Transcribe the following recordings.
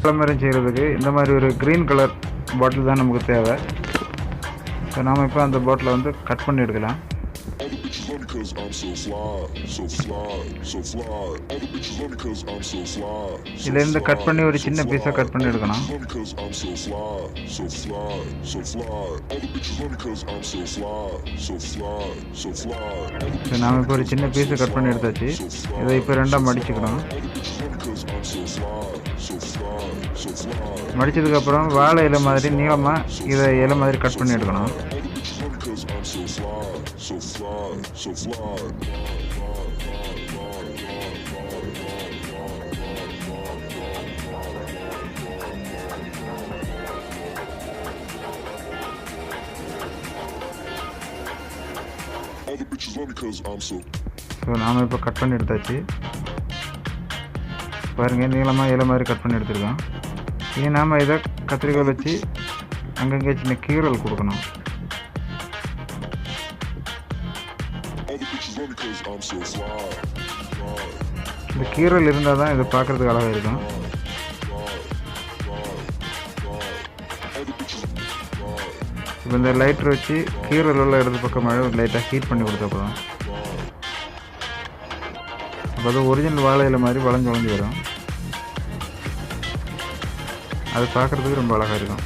விளம்பரம் செய்கிறதுக்கு இந்த மாதிரி ஒரு க்ரீன் கலர் பாட்டில் தான் நமக்கு தேவை. ஸோ நாம் இப்போ அந்த பாட்டிலை வந்து கட் பண்ணி எடுக்கலாம். இதுலேருந்து கட் பண்ணி ஒரு சின்ன பீஸாக கட் பண்ணி எடுக்கணும். நாம் இப்போ ஒரு சின்ன பீஸை கட் பண்ணி எடுத்தாச்சு. இதை இப்போ ரெண்டாக மடிச்சுக்கணும். மடிச்சதுக்கப்புறம் வாழை இலை மாதிரி நீளமாக இதை இலை மாதிரி கட் பண்ணி எடுக்கணும். ஸோ நாம் இப்போ கட் பண்ணி எடுத்தாச்சு. பாருங்கள், நீளமாக இலை மாதிரி கட் பண்ணி எடுத்துருக்கோம். இனி நாம் இதை கத்திரிக்காய் வச்சு அங்கங்கே சின்ன கீரல் கொடுக்கணும். இந்த கீரல் இருந்தால் தான் இதை பார்க்குறதுக்கு அழகாக இருக்கும். இப்போ இந்த லைட்டர் வச்சு கீரல் உள்ள இடது பக்கமாக ஒரு லைட்டாக ஹீட் பண்ணி கொடுத்தப்பறம் அப்போ அது ஒரிஜினல் வாழையில மாதிரி வளைஞ்சு வளைஞ்சு வரும். அது பார்க்குறதுக்கு ரொம்ப அழகாக இருக்கும்.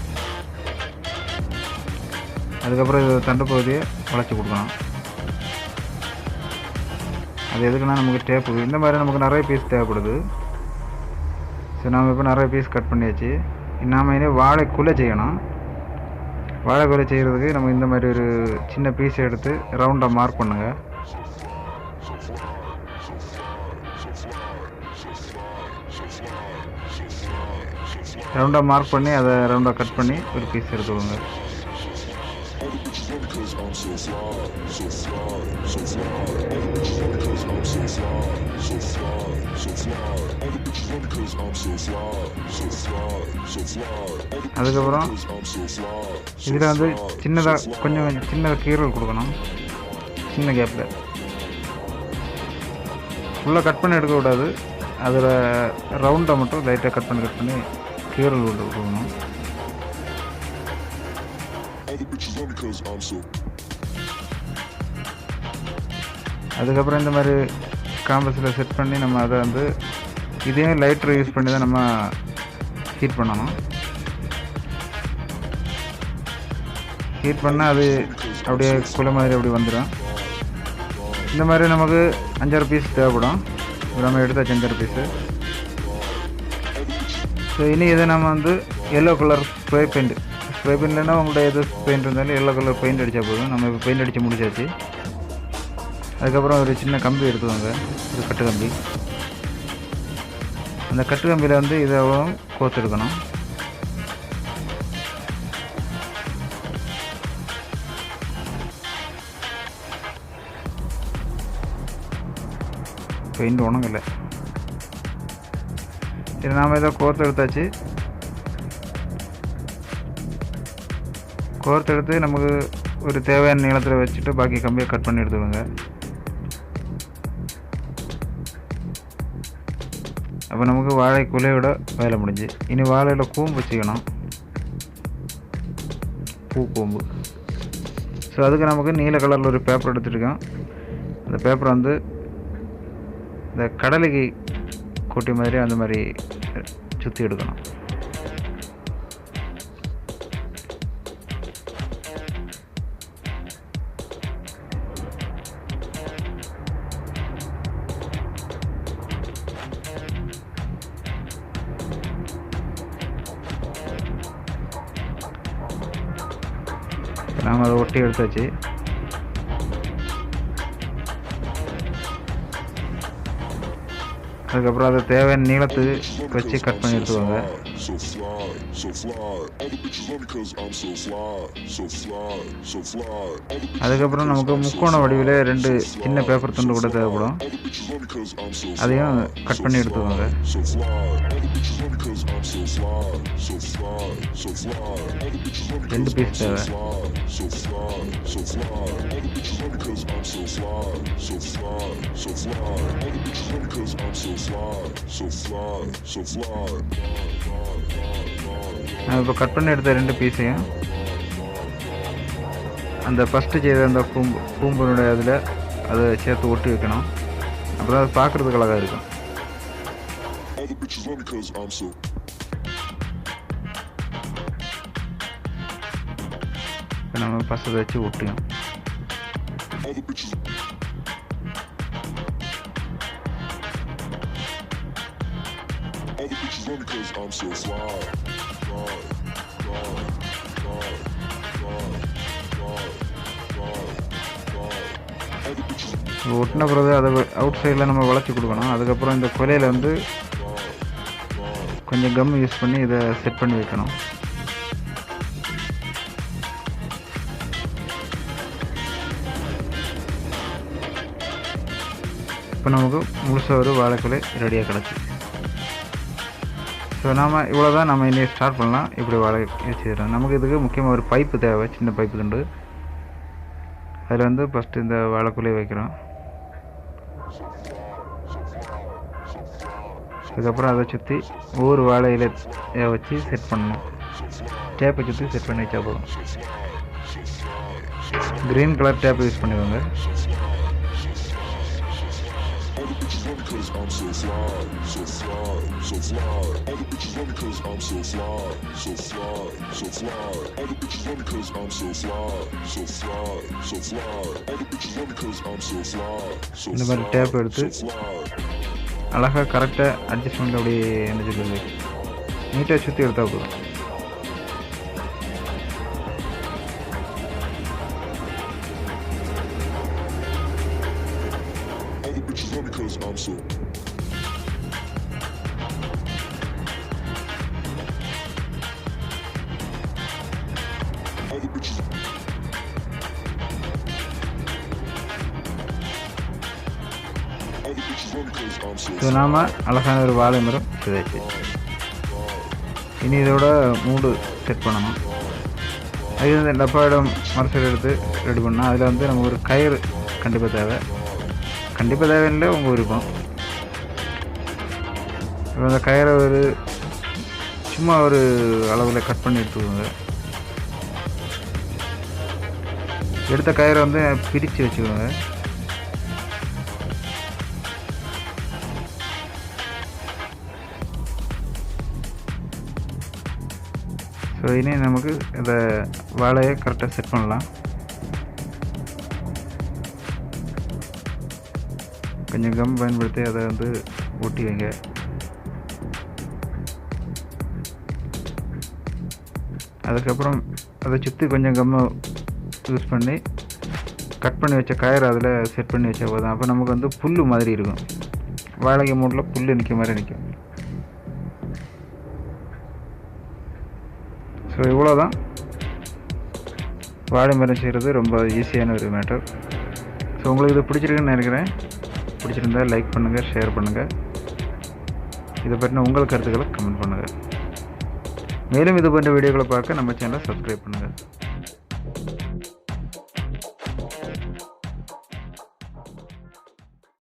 அதுக்கப்புறம் இது தண்டு பகுதியை வளைச்சி கொடுக்கணும். அது எதுக்குன்னா நமக்கு டேப்பு இந்த மாதிரி நமக்கு நிறைய பீஸ் தேவைப்படுது. ஸோ நாம் இப்போ நிறைய பீஸ் கட் பண்ணியாச்சு. நாம் இனி வாழைக்குள்ளே செய்யணும். வாழைக்குள்ளே செய்கிறதுக்கு நம்ம இந்த மாதிரி ஒரு சின்ன பீஸ் எடுத்து ரவுண்டாக மார்க் பண்ணுங்கள். ரவுண்டாக மார்க் பண்ணி அதை ரவுண்டாக கட் பண்ணி ஒரு பீஸ் எடுத்துக்கோங்க. அதுக்கப்புறம் இதில் வந்து சின்னதாக கொஞ்சம் சின்ன கீரல் கொடுக்கணும். சின்ன கேப்பில் ஃபுல்லாக கட் பண்ணி எடுக்கக்கூடாது. அதில் ரவுண்டாக மட்டும் லைட்டாக கட் பண்ணி கீரல் கொடுக்கணும். அதுக்கப்புறம் இந்த மாதிரி காம்பஸில் செட் பண்ணி நம்ம அதை வந்து இதையும் லைட்டர் யூஸ் பண்ணி தான் நம்ம ஹீட் பண்ணணும். ஹீட் பண்ணால் அது அப்படியே குலை மாதிரி அப்படி வந்துடும். இந்த மாதிரி நமக்கு 5-6 பீஸ் தேவைப்படும். நம்ம எடுத்தாச்சு 5-6 பீஸு. ஸோ இனி இதை நம்ம வந்து எல்லோ கலர் ஸ்ப்ரே பெயிண்ட்னா உங்கள்கிட்ட எது பெயிண்ட் இருந்தாலும் எல்லோ கலர் பெயிண்ட் அடித்தா போதும். நம்ம இப்போ பெயிண்ட் அடித்து முடிச்சாச்சு. அதுக்கப்புறம் ஒரு சின்ன கம்பி எடுத்துவாங்க, ஒரு கட்டு கம்பி. அந்த கட்டு கம்பியில் வந்து இதை கோர்த்துருக்கணும். பெயிண்ட் உணங்கலை. சரி, நாம் இதை கோர்த்து எடுத்தாச்சு. கோர்த்து எடுத்து நமக்கு ஒரு தேவையான நீளத்தில் வச்சுட்டு பாக்கி கம்பியை கட் பண்ணி எடுத்துக்கோங்க. அப்போ நமக்கு வாழை குலையோட வேலை முடிஞ்சு. இனி வாழையில் கூம்பு வச்சுக்கணும், பூக்கூம்பு. ஸோ அதுக்கு நமக்கு நீல கலரில் ஒரு பேப்பர் எடுத்துருக்கோம். அந்த பேப்பரை வந்து இந்த கடலைக்கு கொட்டி மாதிரி அந்த மாதிரி சுற்றி எடுக்கணும். நாம் அதை ஒட்டி எடுத்தாச்சு. அதுக்கப்புறம் அதை தேவையான நீளத்துக்கு வச்சு கட் பண்ணி எடுத்துக்கோங்க. so fly, so fly. All the bitches love me cause I'm so fly, so fly, so fly. All the bitches அதுக்கப்புறம் நமக்கு முக்கோண வடிவில் 2 சின்ன பேப்பர் துண்டு கூட தேவைப்படும். அதையும் கட் பண்ணி எடுத்துக்கோங்க. ரெண்டு பீஸ் தேவை. நான் இப்போ கட் பண்ணி எடுத்த 2 பீஸையும் அந்த ஃபஸ்ட்டு செய்த அந்த பூம்பனுடைய அதில் அதை சேர்த்து ஒட்டி வைக்கணும். அப்புறம் அது பார்க்குறதுக்கு அழகாக இருக்கும். இப்போ நம்ம பசத்தை வச்சு ஒட்டியும் ஒட்டின பிறகு அதை அவுட் சைடில் நம்ம வளைச்சி கொடுக்கணும். அதுக்கப்புறம் இந்த கொலையில் வந்து கொஞ்சம் கம் யூஸ் பண்ணி இதை செட் பண்ணி வைக்கணும். இப்போ நமக்கு முழுசாக ஒரு வாழைக்குலை ரெடியாக கிடச்சி. ஸோ நாம் இவ்வளோ தான் நம்ம இனி ஸ்டார்ட் பண்ணலாம். இப்படி வாழை வச்சுக்கிறோம். நமக்கு இதுக்கு முக்கியமாக ஒரு பைப்பு தேவை, சின்ன பைப்பு துண்டு. அதில் வந்து ஃபஸ்ட்டு இந்த வாழைக்குலையை வைக்கிறோம். அதுக்கப்புறம் அதை சுற்றி ஒவ்வொரு வாழையில வச்சு செட் பண்ணணும். டேப்பை சுற்றி செட் பண்ணி வச்சா போதும். க்ரீன் கலர் டேப் யூஸ் பண்ணிக்கோங்க. இந்த மாதிரி டேப் எடுத்து அழகாக கரெக்டாக அட்ஜஸ்ட்மெண்ட் அப்படி என்ன சொல்லுது நீட்டாக சுற்றி எடுத்தால் போதும். இது நாம் அழகான ஒரு வாழை மரம் சிதைச்சு இனி இதோட மூடு செட் பண்ணணும். அது இந்த டப்பாவோட மரசல் எடுத்து ரெடி பண்ணால் அதில் வந்து நமக்கு ஒரு கயிறு கண்டிப்பாக தேவையில்லை, உங்கள் விருப்பம். இப்போ அந்த கயிறை ஒரு சும்மா ஒரு அளவில் கட் பண்ணி எடுத்துக்கோங்க. எடுத்த கயிறை வந்து பிரித்து வச்சுக்கோங்க. ஸோ இனி நமக்கு இந்த வாழையை கரெக்டாக செட் பண்ணலாம். கொஞ்சம் கம் பயன்படுத்தி அதை வந்து ஒட்டி வைங்க. அதுக்கப்புறம் அதை சுற்றி கொஞ்சம் கம்மை யூஸ் பண்ணி கட் பண்ணி வச்ச கயிறு அதில் செட் பண்ணி வச்சா போதும். அப்போ நமக்கு வந்து புல் மாதிரி இருக்கும். வாழைக்கு மூட்டில் புல் நிற்க மாதிரி நிற்கும். ஸோ இவ்வளோ தான் வாழை மரம் செய்கிறது. ரொம்ப ஈஸியான ஒரு மேட்டர். ஸோ உங்களுக்கு இது பிடிச்சிருக்குன்னு நினைக்கிறேன். பிடிச்சிருந்தால் லைக் பண்ணுங்கள், ஷேர் பண்ணுங்கள். இதை பற்றின உங்கள் கருத்துக்களை கமெண்ட் பண்ணுங்கள். மேலும் இது போன்ற வீடியோக்களை பார்க்க நம்ம சேனலை சப்ஸ்கிரைப் பண்ணுங்கள்.